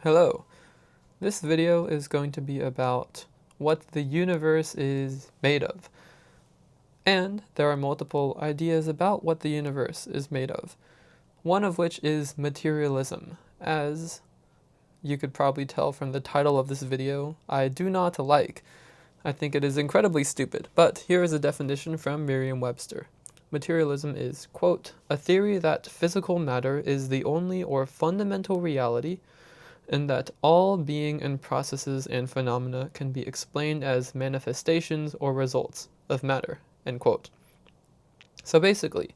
Hello. This video is going to be about what the universe is made of. And there are multiple ideas about what the universe is made of. One of which is materialism. As you could probably tell from the title of this video, I do not like. I think it is incredibly stupid, but here is a definition from Merriam-Webster. Materialism is, quote, a theory that physical matter is the only or fundamental reality, and that all being and processes and phenomena can be explained as manifestations or results of matter, end quote. So basically,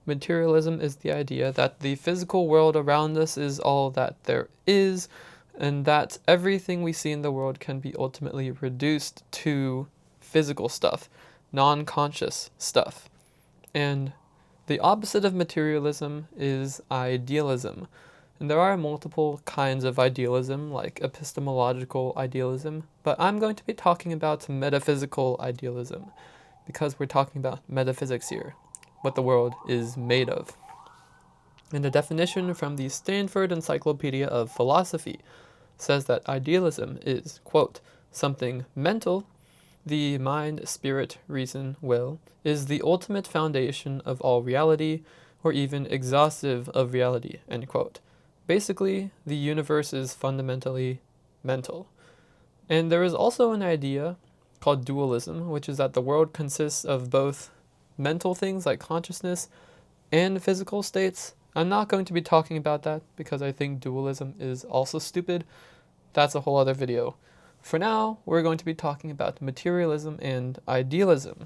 materialism is the idea that the physical world around us is all that there is, and that everything we see in the world can be ultimately reduced to physical stuff, non-conscious stuff. And the opposite of materialism is idealism. And there are multiple kinds of idealism, like epistemological idealism, but I'm going to be talking about metaphysical idealism, because we're talking about metaphysics here, what the world is made of. And a definition from the Stanford Encyclopedia of Philosophy says that idealism is, quote, something mental, the mind, spirit, reason, will, is the ultimate foundation of all reality, or even exhaustive of reality, end quote. Basically, the universe is fundamentally mental. And there is also an idea called dualism, which is that the world consists of both mental things like consciousness and physical states. I'm not going to be talking about that because I think dualism is also stupid. That's a whole other video. For now, we're going to be talking about materialism and idealism.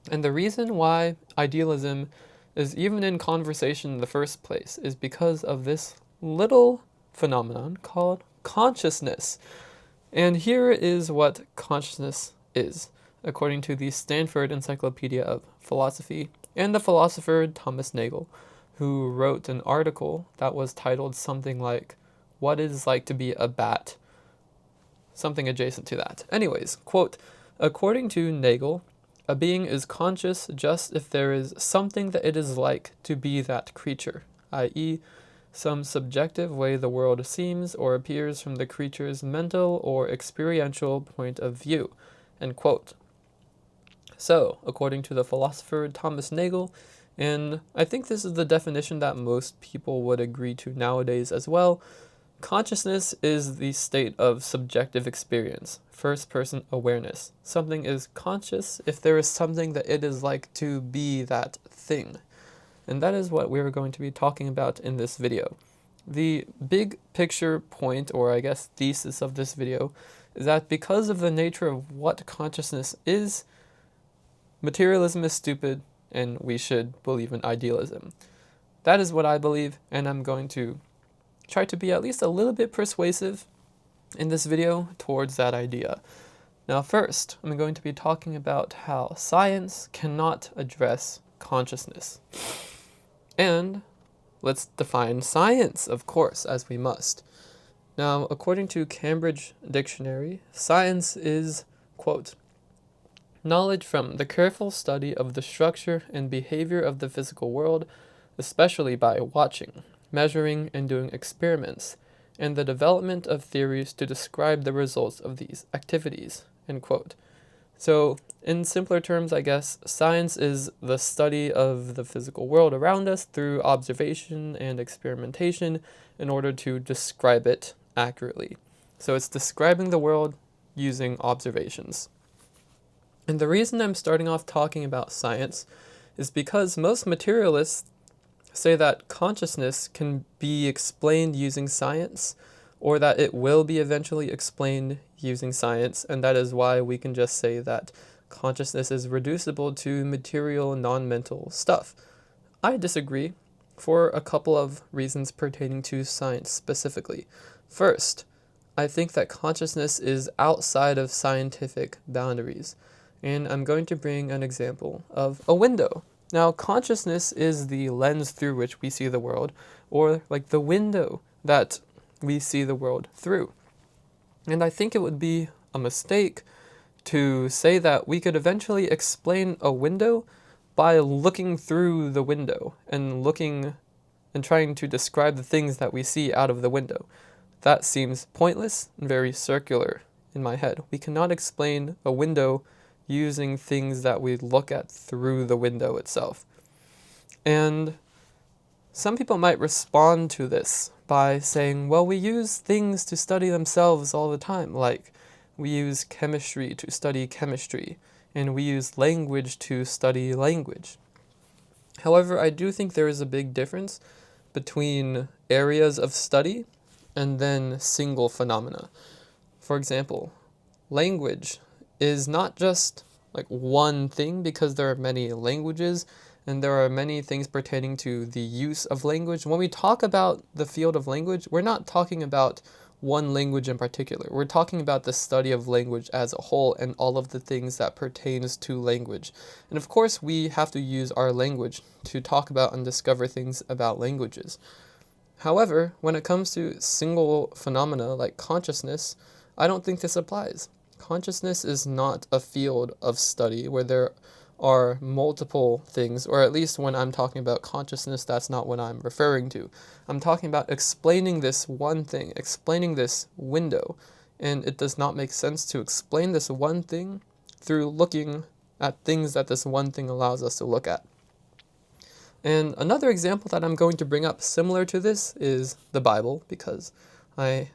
And the reason why idealism is even in conversation in the first place is because of this little phenomenon called consciousness. And here is what consciousness is, according to the Stanford Encyclopedia of Philosophy and the philosopher Thomas Nagel, who wrote an article that was titled something like, "What It Is Like to Be a Bat?" Something adjacent to that. Anyways, quote, according to Nagel, a being is conscious just if there is something that it is like to be that creature, i.e., some subjective way the world seems or appears from the creature's mental or experiential point of view, end quote. So, according to the philosopher Thomas Nagel, and I think this is the definition that most people would agree to nowadays as well, consciousness is the state of subjective experience, first-person awareness. Something is conscious if there is something that it is like to be that thing. And that is what we're going to be talking about in this video. The big picture point, or I guess thesis of this video, is that because of the nature of what consciousness is, materialism is stupid and we should believe in idealism. That is what I believe, and I'm going to try to be at least a little bit persuasive in this video towards that idea. Now first, I'm going to be talking about how science cannot address consciousness. And let's define science, of course, as we must. Now, according to Cambridge Dictionary, science is, quote, knowledge from the careful study of the structure and behavior of the physical world, especially by watching, measuring, and doing experiments, and the development of theories to describe the results of these activities, end quote. So, in simpler terms, I guess, science is the study of the physical world around us through observation and experimentation in order to describe it accurately. So it's describing the world using observations. And the reason I'm starting off talking about science is because most materialists say that consciousness can be explained using science, or that it will be eventually explained using science, and that is why we can just say that consciousness is reducible to material, non-mental stuff. I disagree for a couple of reasons pertaining to science specifically. First, I think that consciousness is outside of scientific boundaries, and I'm going to bring an example of a window. Now, consciousness is the lens through which we see the world, or like the window that we see the world through. And I think it would be a mistake to say that we could eventually explain a window by looking through the window and looking and trying to describe the things that we see out of the window. That seems pointless and very circular in my head. We cannot explain a window using things that we look at through the window itself. And some people might respond to this by saying, well, we use things to study themselves all the time, like we use chemistry to study chemistry, and we use language to study language. However, I do think there is a big difference between areas of study and then single phenomena. For example, language is not just like one thing, because there are many languages and there are many things pertaining to the use of language. When we talk about the field of language, we're not talking about one language in particular. We're talking about the study of language as a whole and all of the things that pertains to language. And of course, we have to use our language to talk about and discover things about languages. However, when it comes to single phenomena like consciousness, I don't think this applies. Consciousness is not a field of study where there are multiple things, or at least when I'm talking about consciousness, that's not what I'm referring to. I'm talking about explaining this one thing, explaining this window, and it does not make sense to explain this one thing through looking at things that this one thing allows us to look at. And another example that I'm going to bring up similar to this is the Bible, because I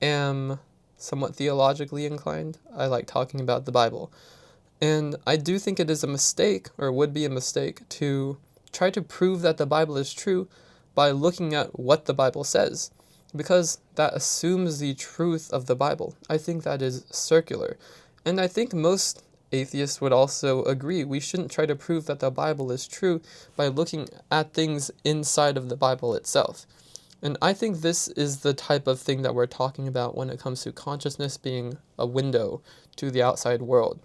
am somewhat theologically inclined. I like talking about the Bible. And I do think it is a mistake, or would be a mistake, to try to prove that the Bible is true by looking at what the Bible says, because that assumes the truth of the Bible. I think that is circular. And I think most atheists would also agree. We shouldn't try to prove that the Bible is true by looking at things inside of the Bible itself. And I think this is the type of thing that we're talking about when it comes to consciousness being a window to the outside world.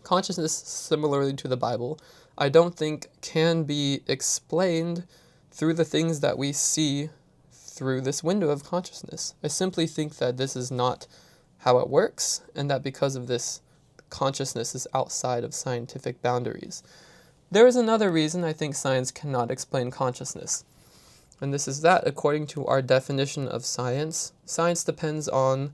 Consciousness, similarly to the Bible, I don't think can be explained through the things that we see through this window of consciousness. I simply think that this is not how it works, and that because of this, consciousness is outside of scientific boundaries. There is another reason I think science cannot explain consciousness. And this is that, according to our definition of science, science depends on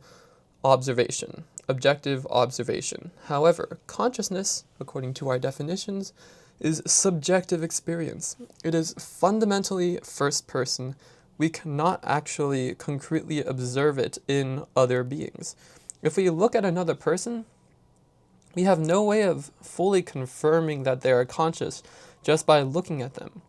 observation, objective observation. However, consciousness, according to our definitions, is subjective experience. It is fundamentally first person. We cannot actually concretely observe it in other beings. If we look at another person, we have no way of fully confirming that they are conscious just by looking at them.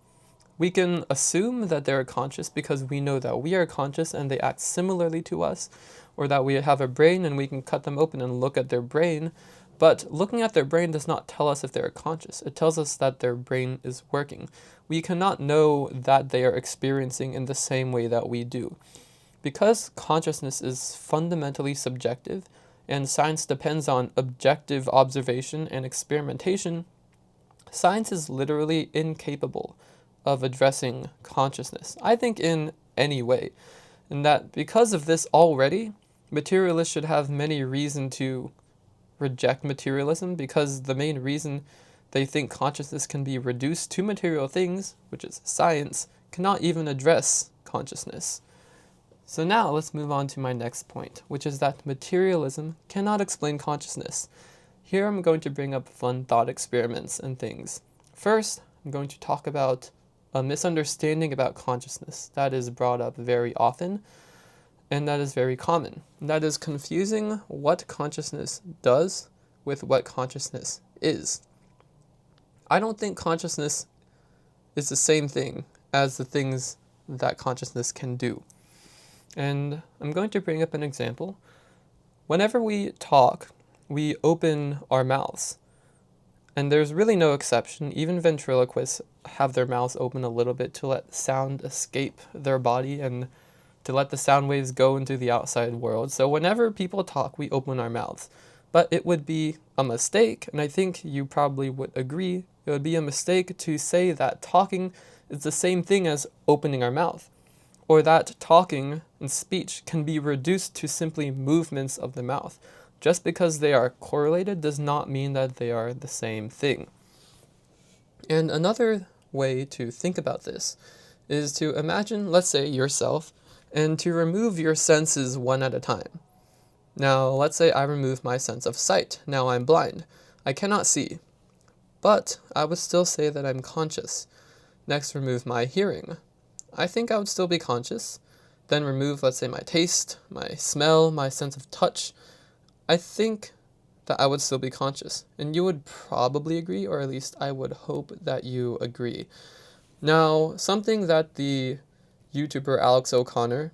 We can assume that they're conscious because we know that we are conscious and they act similarly to us, or that we have a brain and we can cut them open and look at their brain. But looking at their brain does not tell us if they are conscious. It tells us that their brain is working. We cannot know that they are experiencing in the same way that we do. Because consciousness is fundamentally subjective, and science depends on objective observation and experimentation, science is literally incapable of addressing consciousness, I think, in any way. And that because of this already, materialists should have many reasons to reject materialism, because the main reason they think consciousness can be reduced to material things, which is science, cannot even address consciousness. So now let's move on to my next point, which is that materialism cannot explain consciousness. Here I'm going to bring up fun thought experiments and things. First, I'm going to talk about a misunderstanding about consciousness that is brought up very often, and that is very common. That is confusing what consciousness does with what consciousness is. I don't think consciousness is the same thing as the things that consciousness can do. And I'm going to bring up an example. Whenever we talk, we open our mouths. And there's really no exception. Even ventriloquists have their mouths open a little bit to let sound escape their body and to let the sound waves go into the outside world. So whenever people talk, we open our mouths. But it would be a mistake, and I think you probably would agree, it would be a mistake to say that talking is the same thing as opening our mouth, or that talking and speech can be reduced to simply movements of the mouth. Just because they are correlated does not mean that they are the same thing. And another way to think about this is to imagine, let's say, yourself, and to remove your senses one at a time. Now, let's say I remove my sense of sight. Now I'm blind. I cannot see. But I would still say that I'm conscious. Next, remove my hearing. I think I would still be conscious. Then remove, let's say, my taste, my smell, my sense of touch. I think that I would still be conscious. And you would probably agree, or at least I would hope that you agree. Now, something that the YouTuber Alex O'Connor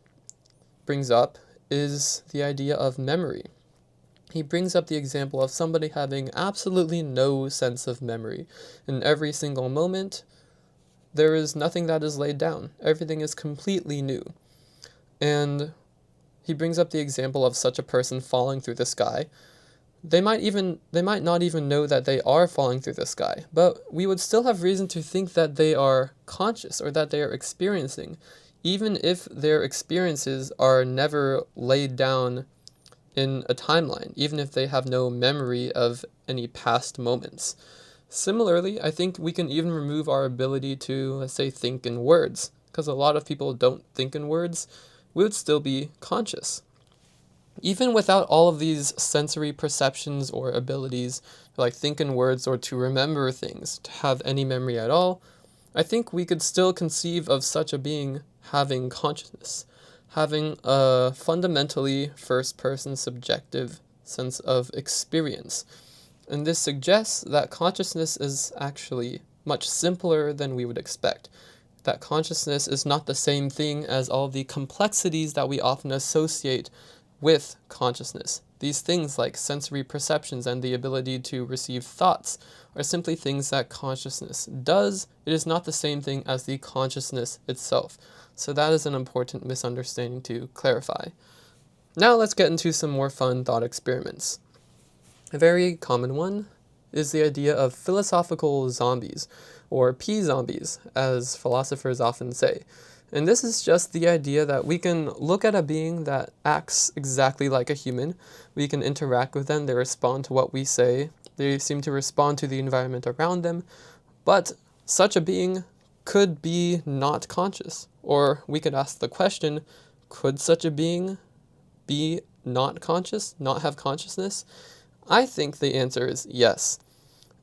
brings up is the idea of memory. He brings up the example of somebody having absolutely no sense of memory. In every single moment, there is nothing that is laid down. Everything is completely new. And he brings up the example of such a person falling through the sky. They might not even know that they are falling through the sky, but we would still have reason to think that they are conscious or that they are experiencing, even if their experiences are never laid down in a timeline, even if they have no memory of any past moments. Similarly, I think we can even remove our ability to, let's say, think in words, because a lot of people don't think in words. We would still be conscious. Even without all of these sensory perceptions or abilities to like think in words or to remember things, to have any memory at all, I think we could still conceive of such a being having consciousness, having a fundamentally first-person subjective sense of experience. And this suggests that consciousness is actually much simpler than we would expect. That consciousness is not the same thing as all the complexities that we often associate with consciousness. These things like sensory perceptions and the ability to receive thoughts are simply things that consciousness does. It is not the same thing as the consciousness itself. So that is an important misunderstanding to clarify. Now let's get into some more fun thought experiments. A very common one is the idea of philosophical zombies, or P-zombies, as philosophers often say. And this is just the idea that we can look at a being that acts exactly like a human. We can interact with them, they respond to what we say, they seem to respond to the environment around them, but such a being could be not conscious. Or we could ask the question, could such a being be not conscious, not have consciousness? I think the answer is yes.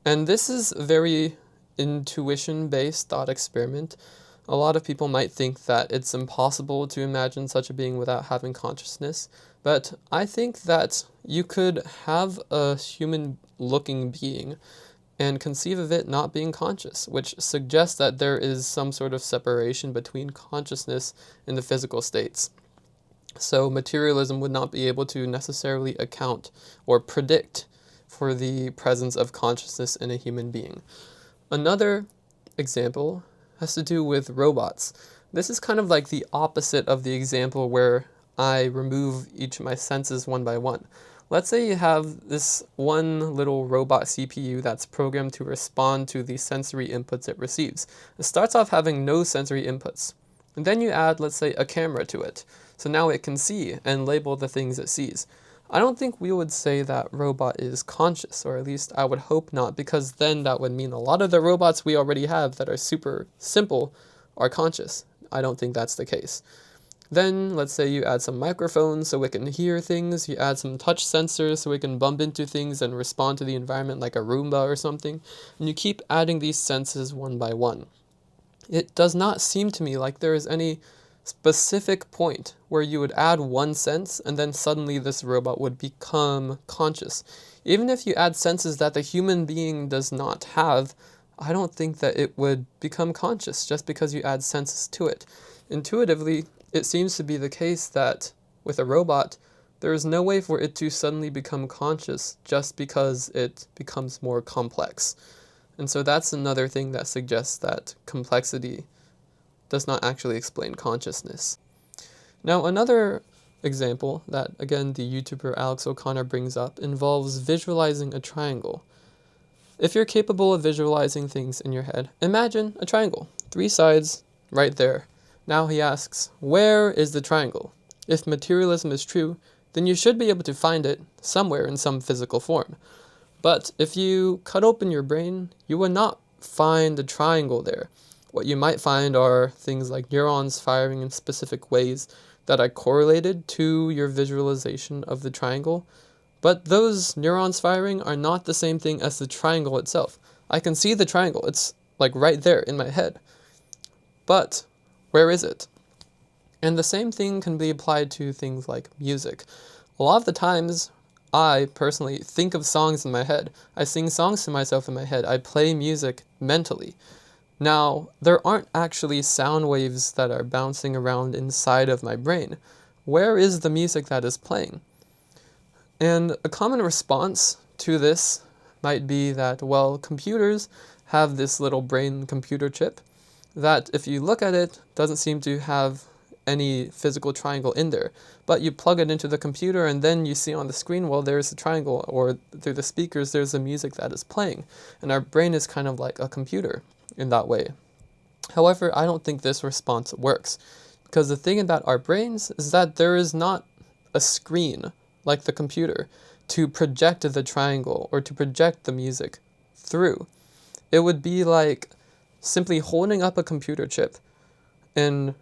And this is a very intuition-based thought experiment. A lot of people might think that it's impossible to imagine such a being without having consciousness, but I think that you could have a human-looking being and conceive of it not being conscious, which suggests that there is some sort of separation between consciousness and the physical states. So materialism would not be able to necessarily account or predict for the presence of consciousness in a human being. Another example has to do with robots. This is kind of like the opposite of the example where I remove each of my senses one by one. Let's say you have this one little robot CPU that's programmed to respond to the sensory inputs it receives. It starts off having no sensory inputs. And then you add, let's say, a camera to it. So now it can see and label the things it sees. I don't think we would say that robot is conscious, or at least I would hope not, because then that would mean a lot of the robots we already have that are super simple are conscious. I don't think that's the case. Then, let's say you add some microphones so it can hear things, you add some touch sensors so it can bump into things and respond to the environment like a Roomba or something, and you keep adding these senses one by one. It does not seem to me like there is any specific point where you would add one sense and then suddenly this robot would become conscious. Even if you add senses that the human being does not have, I don't think that it would become conscious just because you add senses to it. Intuitively, it seems to be the case that with a robot, there is no way for it to suddenly become conscious just because it becomes more complex. And so that's another thing that suggests that complexity does not actually explain consciousness. Now, another example that, again, the YouTuber Alex O'Connor brings up involves visualizing a triangle. If you're capable of visualizing things in your head, imagine a triangle, 3 sides, right there. Now he asks, where is the triangle? If materialism is true, then you should be able to find it somewhere in some physical form. But if you cut open your brain, you would not find the triangle there. What you might find are things like neurons firing in specific ways, that I correlated to your visualization of the triangle, but those neurons firing are not the same thing as the triangle itself. I can see the triangle, it's like right there in my head, but where is it? And the same thing can be applied to things like music. A lot of the times, I personally think of songs in my head. I sing songs to myself in my head. I play music mentally. Now, there aren't actually sound waves that are bouncing around inside of my brain. Where is the music that is playing? And a common response to this might be that, well, computers have this little brain computer chip that, if you look at it, doesn't seem to have any physical triangle in there. But you plug it into the computer and then you see on the screen, well, there's a triangle, or through the speakers, there's the music that is playing. And our brain is kind of like a computer in that way. However, I don't think this response works, because the thing about our brains is that there is not a screen like the computer to project the triangle or to project the music through. It would be like simply holding up a computer chip and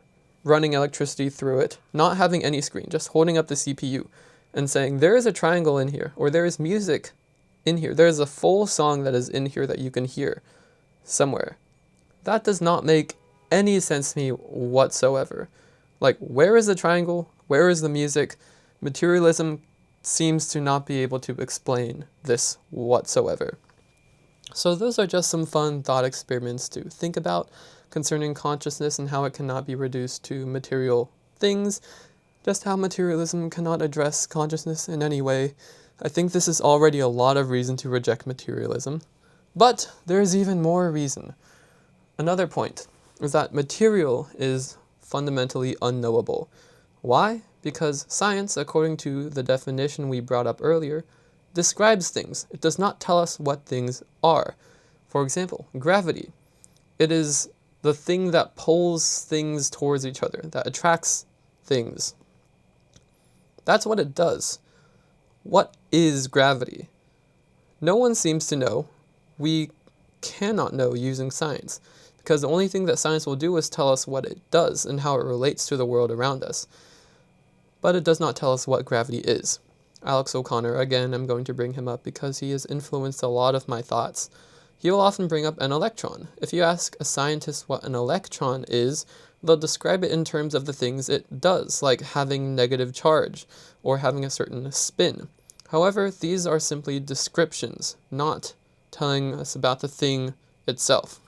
running electricity through it, not having any screen, just holding up the CPU and saying, there is a triangle in here, or there is music in here. There is a full song that is in here that you can hear somewhere. That does not make any sense to me whatsoever. Like, where is the triangle? Where is the music? Materialism seems to not be able to explain this whatsoever. So those are just some fun thought experiments to think about concerning consciousness and how it cannot be reduced to material things, just how materialism cannot address consciousness in any way. I think this is already a lot of reason to reject materialism, but there is even more reason. Another point is that material is fundamentally unknowable. Why? Because science, according to the definition we brought up earlier, describes things. It does not tell us what things are. For example, gravity. It is the thing that pulls things towards each other, that attracts things. That's what it does. What is gravity? No one seems to know. We cannot know using science, because the only thing that science will do is tell us what it does and how it relates to the world around us. But it does not tell us what gravity is. Alex O'Connor, again, I'm going to bring him up because he has influenced a lot of my thoughts. He will often bring up an electron. If you ask a scientist what an electron is, they'll describe it in terms of the things it does, like having negative charge or having a certain spin. However, these are simply descriptions, not telling us about the thing itself.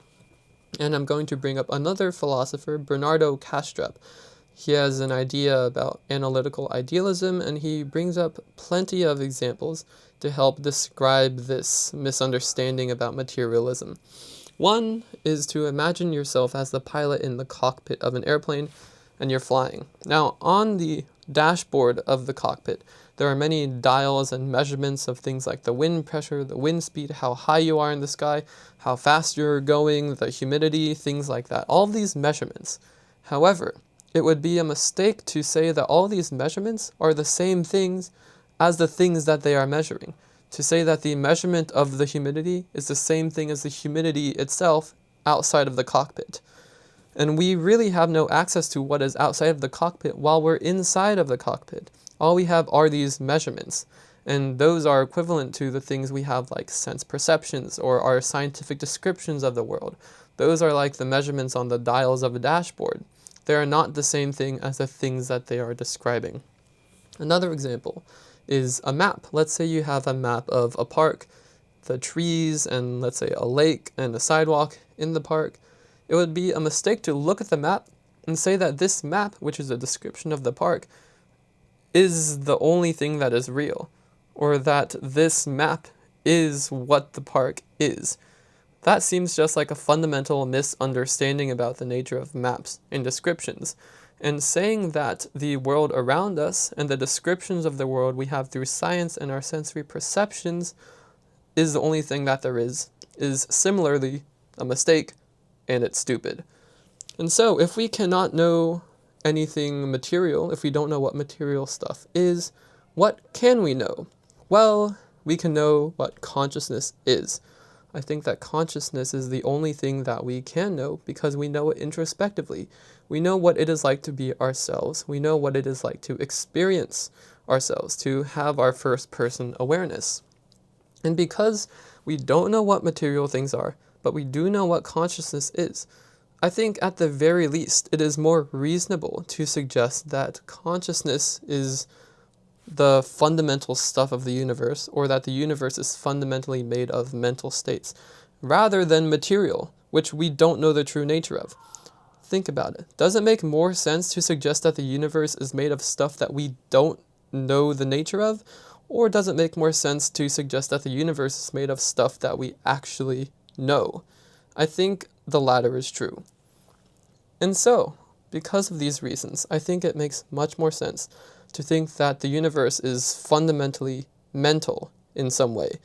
And I'm going to bring up another philosopher, Bernardo Kastrup. He has an idea about analytical idealism, and he brings up plenty of examples to help describe this misunderstanding about materialism. One is to imagine yourself as the pilot in the cockpit of an airplane, and you're flying. Now, on the dashboard of the cockpit, there are many dials and measurements of things like the wind pressure, the wind speed, how high you are in the sky, how fast you're going, the humidity, things like that. All of these measurements. However, it would be a mistake to say that all these measurements are the same things as the things that they are measuring. To say that the measurement of the humidity is the same thing as the humidity itself outside of the cockpit. And we really have no access to what is outside of the cockpit while we're inside of the cockpit. All we have are these measurements, and those are equivalent to the things we have like sense perceptions or our scientific descriptions of the world. Those are like the measurements on the dials of a dashboard. They are not the same thing as the things that they are describing. Another example is a map. Let's say you have a map of a park, the trees, and let's say a lake and a sidewalk in the park. It would be a mistake to look at the map and say that this map, which is a description of the park, is the only thing that is real, or that this map is what the park is. That seems just like a fundamental misunderstanding about the nature of maps and descriptions, and saying that the world around us and the descriptions of the world we have through science and our sensory perceptions is the only thing that there is similarly a mistake, and it's stupid. And so, if we cannot know anything material, if we don't know what material stuff is, what can we know? Well, we can know what consciousness is. I think that consciousness is the only thing that we can know because we know it introspectively. We know what it is like to be ourselves. We know what it is like to experience ourselves, to have our first person awareness. And because we don't know what material things are, but we do know what consciousness is, I think at the very least it is more reasonable to suggest that consciousness is the fundamental stuff of the universe, or that the universe is fundamentally made of mental states, rather than material, which we don't know the true nature of. Think about it. Does it make more sense to suggest that the universe is made of stuff that we don't know the nature of? Or does it make more sense to suggest that the universe is made of stuff that we actually know? I think the latter is true. And so, because of these reasons, I think it makes much more sense to think that the universe is fundamentally mental in some way.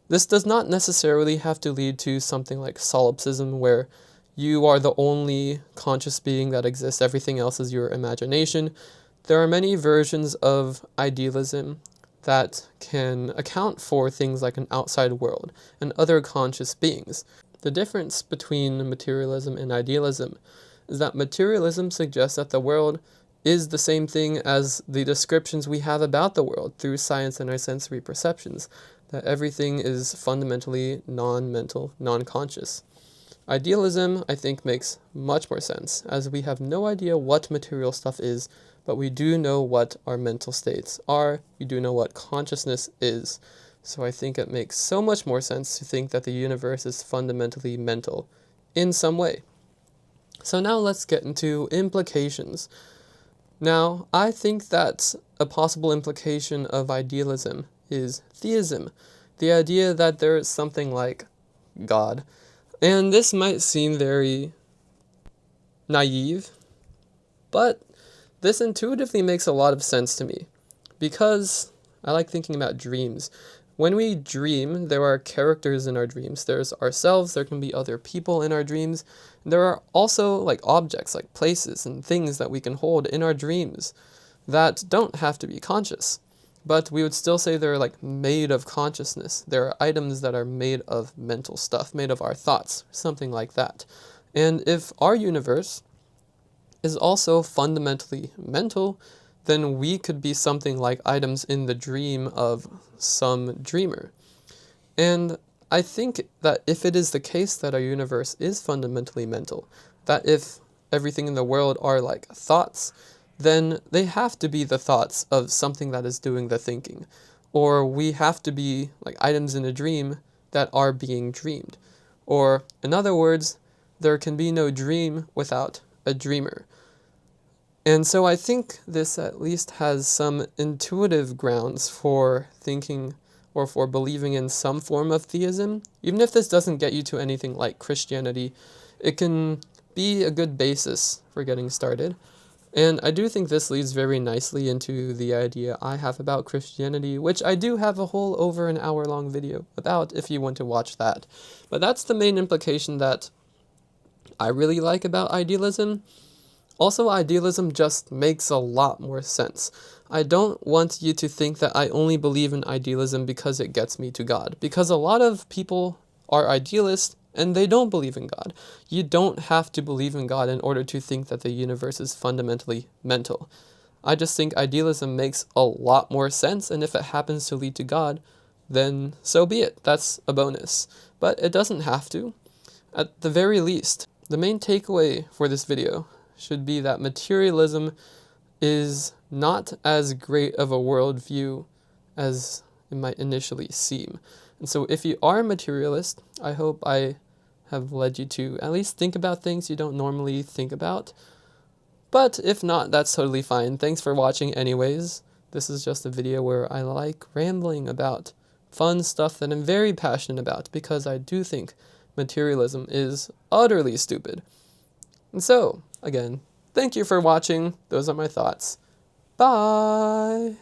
This does not necessarily have to lead to something like solipsism, where you are the only conscious being that exists, everything else is your imagination. There are many versions of idealism that can account for things like an outside world and other conscious beings. The difference between materialism and idealism is that materialism suggests that the world is the same thing as the descriptions we have about the world through science and our sensory perceptions, that everything is fundamentally non-mental, non-conscious. Idealism, I think, makes much more sense, as we have no idea what material stuff is, but we do know what our mental states are, we do know what consciousness is. So I think it makes so much more sense to think that the universe is fundamentally mental, in some way. So now let's get into implications. Now, I think that a possible implication of idealism is theism, the idea that there is something like God. And this might seem very naive, but this intuitively makes a lot of sense to me, because I like thinking about dreams. When we dream, there are characters in our dreams. There's ourselves, there can be other people in our dreams. There are also like objects, like places and things that we can hold in our dreams that don't have to be conscious. But we would still say they're like made of consciousness. There are items that are made of mental stuff, made of our thoughts, something like that. And if our universe is also fundamentally mental, then we could be something like items in the dream of some dreamer. And I think that if it is the case that our universe is fundamentally mental, that if everything in the world are like thoughts, then they have to be the thoughts of something that is doing the thinking. Or we have to be like items in a dream that are being dreamed. Or, in other words, there can be no dream without a dreamer. And so I think this at least has some intuitive grounds for thinking or for believing in some form of theism. Even if this doesn't get you to anything like Christianity, it can be a good basis for getting started. And I do think this leads very nicely into the idea I have about Christianity, which I do have a whole over an hour-long video about if you want to watch that. But that's the main implication that I really like about idealism. Also, idealism just makes a lot more sense. I don't want you to think that I only believe in idealism because it gets me to God, because a lot of people are idealists and they don't believe in God. You don't have to believe in God in order to think that the universe is fundamentally mental. I just think idealism makes a lot more sense, and if it happens to lead to God, then so be it. That's a bonus. But it doesn't have to. At the very least, the main takeaway for this video should be that materialism is not as great of a worldview as it might initially seem. And so if you are a materialist, I hope I have led you to at least think about things you don't normally think about. But if not, that's totally fine. Thanks for watching anyways. This is just a video where I like rambling about fun stuff that I'm very passionate about, because I do think materialism is utterly stupid. And so, again, thank you for watching. Those are my thoughts. Bye!